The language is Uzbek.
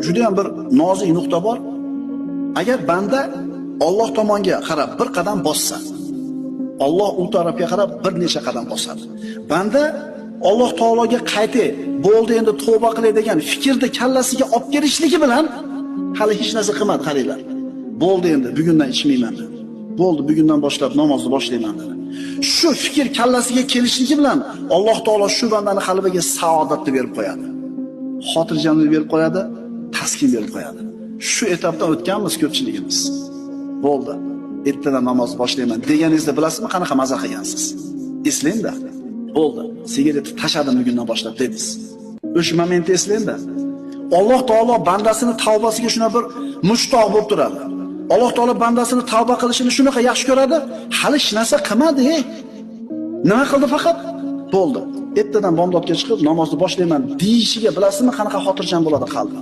juda ham bir nozik nuqta bor. Agar banda Alloh tomonga qarab bir qadam bossa, Alloh u tarafga qarab bir necha qadam bosadi. Banda Alloh taologa qaytay, bo'ldi endi tavba qilay degan fikrni kallasiga olib kelishligi bilan hali hech narsa qilmadi, qaranglar. Bo'ldi endi bugundan ichmayman dedi. Bo'ldi bugundan boshlab namozni boshlayman dedi. Shu fikr kallasiga kelishligi bilan Alloh taolo shu bandani qalbiga saodatni berib qo'yadi. Xotirjamlik berib qo'yadi, taskin berib qo'yadi. Shu etapdan o'tganmiz ko'pchiligimiz. Bo'ldi. Ertadan namoz boshlayman deganingizda bilasizmi qanaqa maza qilgansiz? Eslangda. Bo'ldi. Sigaretni tashladim bugundan boshlab dedingiz. O'sha momentni eslangda. Alloh taolo bandasini tavbasiga shuna bir mushtoq bo'lib turadi. Alloh taolo bandasini tavba qilishini shunaqa yaxshi ko'radi. Hali hech narsa qilmadi. Nima qildi faqat? Bo'ldi. Ertadan bomdodga chiqib namozni boshlayman deyishiga bilasizmi qanaqa xotirjam bo'ladi qalbi?